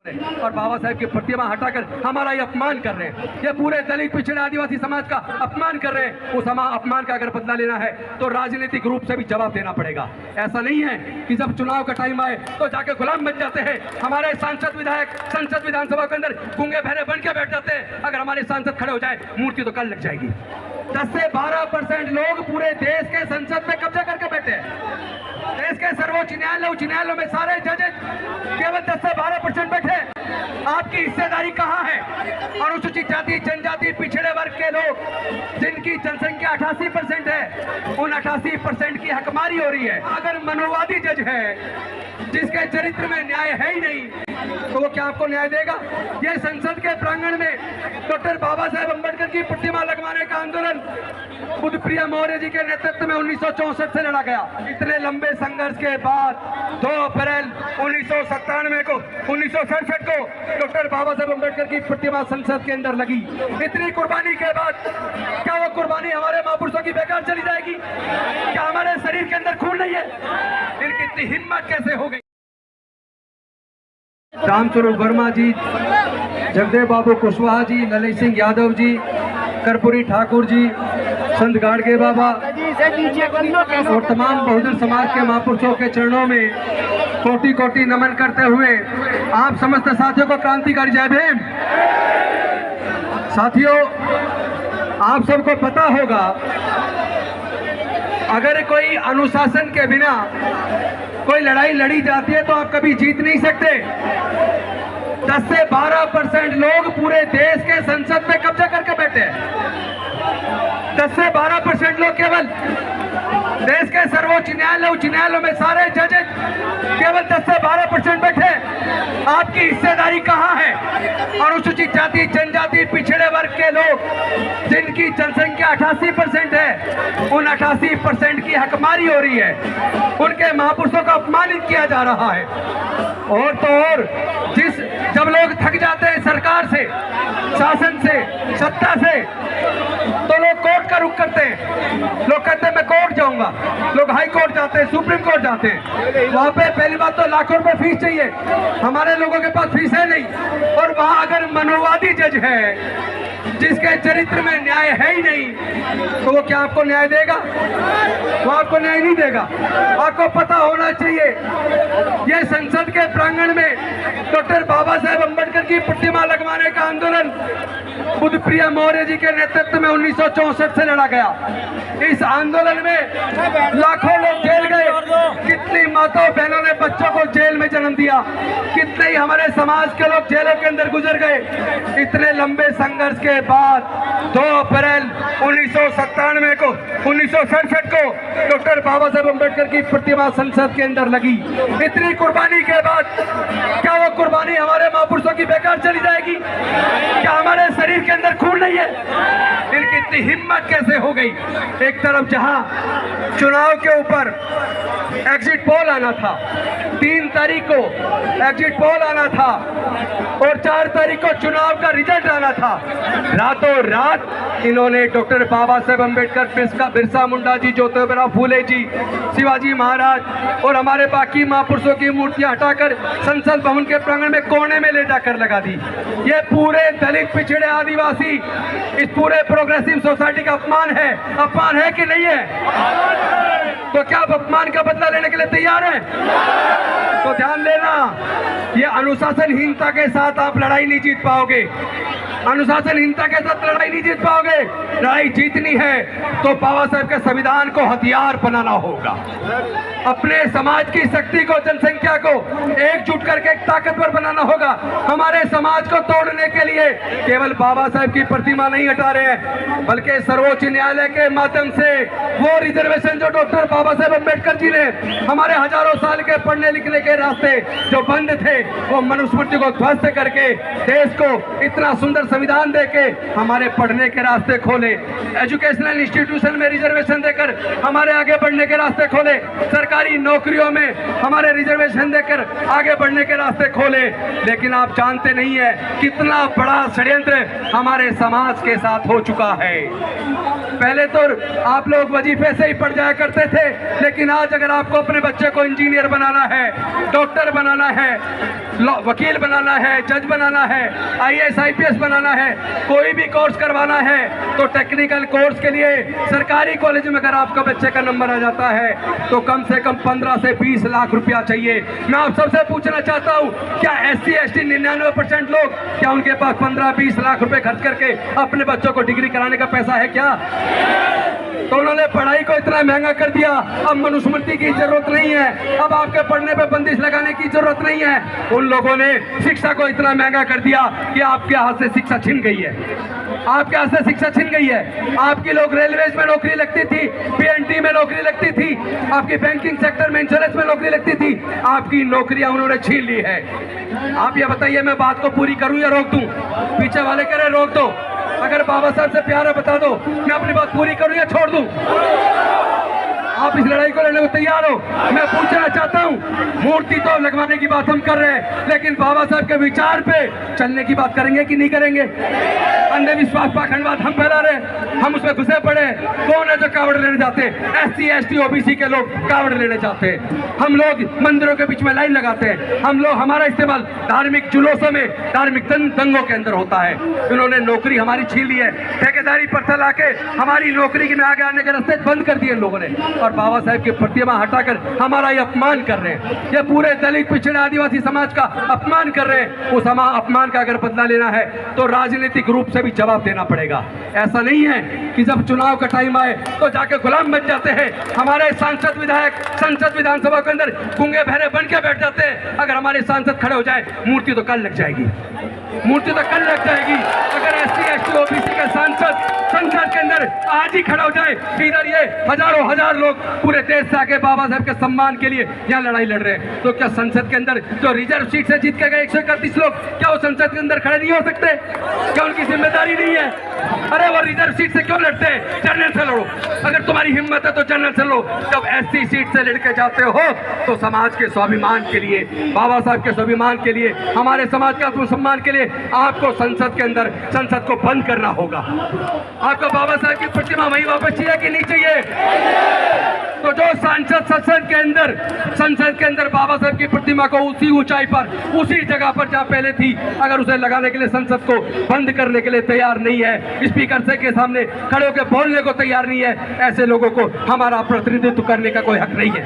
और बाबा साहेब की प्रतिमा हटाकर हमारा ये अपमान कर रहे हैं। ये पूरे दलित पिछड़े आदिवासी समाज का अपमान कर रहे हैं। उस अपमान का अगर बदला लेना है तो राजनीतिक रूप से भी जवाब देना पड़ेगा। ऐसा नहीं है कि जब चुनाव का टाइम आए तो जाके गुलाम बन जाते हैं। हमारे सांसद विधायक संसद विधानसभा के अंदर गूंगे बहरे बन के बैठ जाते हैं। अगर हमारे सांसद खड़े हो जाए मूर्ति तो कल लग जाएगी। 10 से 12% लोग पूरे देश के संसद में कब्जा करके बैठे हैं। देश के सर्वोच्च न्यायालय उच्च न्यायालयों में सारे जजेस केवल 10 से 12% बैठे। आपकी हिस्सेदारी कहाँ है? अनुसूचित जाति जनजाति पिछड़े वर्ग के लोग जिनकी जनसंख्या 88% है, उन 88% की हकमारी हो रही है। अगर मनोवादी जज है जिसके चरित्र में न्याय है ही नहीं तो वो क्या आपको न्याय देगा? ये संसद के प्रांगण में डॉक्टर बाबा साहेब अम्बेडकर की प्रतिमा लगवाने का आंदोलन बुद्ध प्रिया मौर्य जी के नेतृत्व में 1964 से लड़ा गया। इतने लंबे संघर्ष के बाद 2 अप्रैल 1967 को डॉक्टर बाबा साहेब अम्बेडकर की प्रतिमा संसद के अंदर लगी। इतनी कुर्बानी के बाद क्या वो कुर्बानी हमारे महापुरुषों की बेकार चली जाएगी? क्या हमारे शरीर के अंदर खून नहीं है? इनकी इतनी हिम्मत कैसे हो गई? रामस्वरूप वर्मा जी, जगदेव बाबू कुशवाहा जी, ललित सिंह यादव जी, कर्पूरी ठाकुर जी, संत गाड़गे बाबा और तमाम बहुजन समाज के महापुरुषों के चरणों में कोटि कोटि नमन करते हुए आप समस्त साथियों को क्रांतिकारी जय भीम। साथियों, आप सबको पता होगा अगर कोई अनुशासन के बिना कोई लड़ाई लड़ी जाती है तो आप कभी जीत नहीं सकते। 10 से 12% लोग पूरे देश के संसद में कब्जा करके बैठे हैं। 10 से 12% लोग केवल देश के सर्वोच्च न्यायालय उच्च न्यायालयों में सारे जजेस केवल 10 से 12% बैठे। आपकी हिस्सेदारी कहाँ है? अनुसूचित जाति जनजाति पिछड़े वर्ग के लोग जिनकी जनसंख्या 88% है, उन 88% की हकमारी हो रही है। उनके महापुरुषों का अपमानित किया जा रहा है। और तो और जब लोग थक जाते हैं सरकार से, शासन से, सत्ता से, तो लोग कोर्ट का रुख करते हैं। लोग कहते हैं मैं कोर्ट जाऊंगा। लोग हाई कोर्ट जाते हैं, सुप्रीम कोर्ट जाते हैं। वहां पे पहली बात तो लाखों रुपए फीस चाहिए। हमारे लोगों के पास फीस है नहीं। और वहां अगर मनोवादी जज है जिसके चरित्र में न्याय है ही नहीं तो वो क्या आपको न्याय देगा? वो आपको न्याय नहीं देगा। आपको पता होना चाहिए ये संसद के प्रांगण में डॉक्टर बाबा साहेब अम्बेडकर की प्रतिमा लगवाने का आंदोलन बुद्ध प्रिया मौर्य जी के नेतृत्व में 1964 से लड़ा गया। इस आंदोलन में लाखों लोग जेल गए। कितनी माताओं बहनों ने बच्चों को जेल में जन्म दिया। कितने ही हमारे समाज के लोग जेलों के अंदर गुजर गए। इतने लंबे संघर्ष के बाद 2 अप्रैल 1967 को डॉक्टर बाबा साहेब अम्बेडकर की प्रतिमा संसद के अंदर लगी। इतनी कुर्बानी के बाद क्या वो कुर्बानी हमारे महापुरुषों की बेकार चली जाएगी? क्या हमारे शरीर के अंदर खून नहीं है? इनकी इतनी हिम्मत कैसे हो गई? एक तरफ जहां चुनाव के ऊपर एग्जिट पोल आना था, 3 तारीख को एग्जिट पोल आना था और 4 तारीख को चुनाव का रिजल्ट आना था, रातों रात इन्होंने डॉक्टर बाबा साहेब अम्बेडकर, बिरसा मुंडा जी, ज्योतिबा फूले जी, शिवाजी महाराज और हमारे बाकी महापुरुषों की मूर्तियां हटाकर संसद भवन के प्रांगण में कोने में ले जाकर लगा दी। ये पूरे दलित पिछड़े आदिवासी, इस पूरे प्रोग्रेसिव सोसाइटी का अपमान है कि नहीं है? तो क्या आप अपमान का बदला लेने के लिए तैयार हैं? तो ध्यान देना, ये अनुशासनहीनता के साथ आप लड़ाई नहीं जीत पाओगे। अनुशासनहीनता के साथ लड़ाई नहीं जीत पाओगे। लड़ाई जीतनी है तो बाबा साहेब के संविधान को हथियार बनाना होगा। अपने समाज की शक्ति को, जनसंख्या को एकजुट करके एक ताकतवर बनाना होगा। हमारे समाज को तोड़ने के लिए केवल बाबा साहेब की प्रतिमा नहीं हटा रहे हैं, बल्कि सर्वोच्च न्यायालय के माध्यम से वो रिजर्वेशन जो डॉक्टर बाबा साहेब अम्बेडकर जी ने हमारे हजारों साल के पढ़ने लिखने के रास्ते जो बंद थे, वो मनुस्मृति को ध्वस्त करके देश को इतना सुंदर संविधान देके हमारे पढ़ने के रास्ते खोले। एजुकेशनल इंस्टीट्यूशन में रिजर्वेशन देकर हमारे आगे बढ़ने के रास्ते खोले। सरकारी नौकरियों में हमारे रिजर्वेशन देकर आगे बढ़ने के रास्ते खोले। लेकिन आप जानते नहीं है कितना बड़ा षड्यंत्र हमारे समाज के साथ हो चुका है। पहले तो आप लोग वजीफे से ही पढ़ जाया करते थे, लेकिन आज अगर आपको अपने बच्चे को इंजीनियर बनाना है, डॉक्टर बनाना है, वकील बनाना है, जज बनाना है, IAS IPS बनाना है, कोई भी कोर्स करवाना है तो टेक्निकल कोर्स के लिए सरकारी कॉलेज में अगर आपका बच्चे का नंबर आ जाता है तो कम से कम 15 से 20 लाख रुपया चाहिए। मैं आप सबसे पूछना चाहता हूँ, क्या SC ST 99% लोग, क्या उनके पास 15-20 लाख रुपए खर्च करके अपने बच्चों को डिग्री कराने का पैसा है क्या? तो उन्होंने पढ़ाई को इतना महंगा कर दिया, अब मनुस्मृति की जरूरत नहीं है, अब आपके पढ़ने पे बंदिश लगाने की जरूरत नहीं है। उन लोगों ने शिक्षा को इतना महंगा कर दिया कि आपके हाथ से शिक्षा छिन गई है, आपके हाथ से शिक्षा छिन गई है। आपकी लोग रेलवेज में नौकरी लगती थी, PNT में नौकरी लगती थी, आपकी बैंकिंग सेक्टर में, इंश्योरेंस में नौकरी लगती थी, आपकी नौकरियां उन्होंने छीन ली है। आप ये बताइए, मैं बात को पूरी करूं या रोक दूं? पीछे वाले कह रहे रोक दो। अगर बाबा साहब से प्यार है बता दो, मैं अपनी बात पूरी करूं या छोड़ दूं? आप इस लड़ाई को लड़ने को तैयार हो? मैं पूछना चाहता हूं, मूर्ति तो लगवाने की बात हम कर रहे हैं, लेकिन बाबा साहब के विचार पे चलने की बात करेंगे कि नहीं करेंगे? अंधविश्वास पाखंडवाद हम फैला रहे, हम उसमें घुसे पड़े। कौन है जो कावड़ लेने जाते? SC ST OBC के लोग कावड़ लेने जाते हैं। हम लोग मंदिरों के बीच में लाइन लगाते हैं, हम लोग, हमारा इस्तेमाल धार्मिक जुलूसों में, धार्मिक दंगों के अंदर होता है। उन्होंने नौकरी हमारी छीन ली है, ठेकेदारी प्रथा लाके हमारी नौकरी में आगे आने के रास्ते बंद कर दिए इन लोगों ने, और बाबा साहब की प्रतिमा हटाकर हमारा ये अपमान कर रहे हैं। ये पूरे दलित पिछड़े आदिवासी समाज का अपमान कर रहे हैं। उस अपमान का अगर बदला लेना है तो राजनीतिक रूप से भी जवाब देना पड़ेगा। ऐसा नहीं है कि जब चुनाव का टाइम आए तो जाके गुलाम बन जाते हैं। हमारे सांसद विधायक संसद विधानसभा के अंदर गूंगे बहरे बन के बैठ जाते हैं। अगर हमारे सांसद खड़े हो जाए, मूर्ति तो कल लग जाएगी, मूर्ति तो कल लग जाएगी। अगर SC ST OBC के सांसद संसद के अंदर आज ही खड़ा हो जाए, इधर ये हजारों हजार लोग पूरे देश से आके बाबा साहब के सम्मान के लिए यहाँ लड़ाई लड़ रहे हैं, तो क्या संसद के अंदर जो रिजर्व सीट से जीत के गए 131 लोग, क्या वो संसद के अंदर खड़े नहीं हो सकते? क्या उनकी जिम्मेदारी नहीं है? अरे वो रिजर्व सीट से क्यों लड़ते हैं? जनरल से लड़ो। अगर तुम्हारी हिम्मत है तो जनरल से लड़ो। जब SC सीट से लड़के जाते हो तो समाज के स्वाभिमान के लिए, बाबा साहब के स्वाभिमान के लिए, हमारे समाज के आत्मसम्मान के लिए आपको संसद के अंदर, संसद को बंद करना होगा। आपको बाबा साहब की प्रतिमा वहीं वापस चाहिए कि नहीं चाहिए? तो जो सांसद संसद के अंदर बाबा साहब की प्रतिमा को उसी ऊंचाई पर, उसी जगह पर जहां पहले थी, अगर उसे लगाने के लिए संसद को बंद करने के लिए तैयार नहीं है, स्पीकर से के सामने खड़े होकर बोलने को तैयार नहीं है, ऐसे लोगों को हमारा प्रतिनिधित्व करने का कोई हक नहीं है।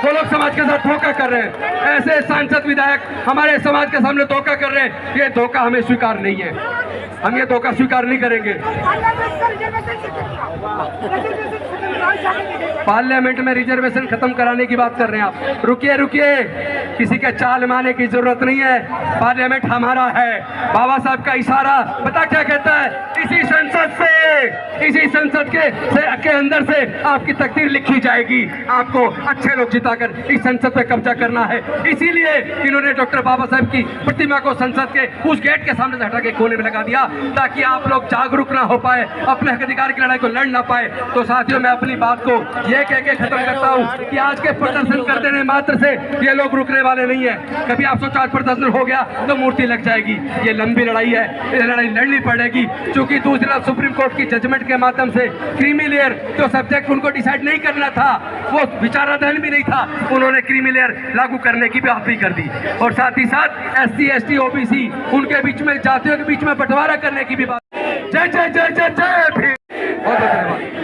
वो लोग समाज के साथ धोखा कर रहे हैं। ऐसे सांसद विधायक हमारे समाज के सामने धोखा कर रहे हैं। ये धोखा हमें स्वीकार नहीं है, हम ये धोखा स्वीकार नहीं करेंगे। पार्लियामेंट में रिजर्वेशन खत्म कराने की बात कर रहे हैं आप। रुकिए रुकिए, किसी के चाल माने की जरूरत नहीं है। पार्लियामेंट हमारा है। बाबा साहब का इशारा पता क्या कहता है? इसी संसद के अंदर से आपकी तकदीर लिखी जाएगी। आपको अच्छे लोग जिताकर इस संसद पे कब्जा करना है। इसीलिए इन्होंने डॉक्टर बाबा साहब की प्रतिमा को संसद के उस गेट के सामने से हटा के कोने में लगा दिया, ताकि आप लोग जागरूक ना हो पाए, अपने हक अधिकार की लड़ाई को लड़ ना पाए। तो साथियों, मैं अपनी बात को ये कह के खत्म करता हूँ कि आज के प्रदर्शन कर देने मात्र से ये लोग रुकने वाले नहीं है। कभी आप सोचो आज प्रदर्शन हो गया तो मूर्ति लग जाएगी। ये लंबी लड़ाई है, ये लड़ाई लड़नी पड़ेगी, क्योंकि दूसरा सुप्रीम कोर्ट की जजमेंट के माध्यम से क्रीमी लेयर जो सब्जेक्ट उनको डिसाइड नहीं करना था, वो विचाराधीन भी नहीं था, उन्होंने क्रीमी लेयर लागू करने की बात भी कर दी। और साथ ही साथ SC ST OBC उनके बीच में, जातियों के बीच में बंटवारा करने की भी बात। जय जय जय जय जय भीम। बहुत बहुत धन्यवाद।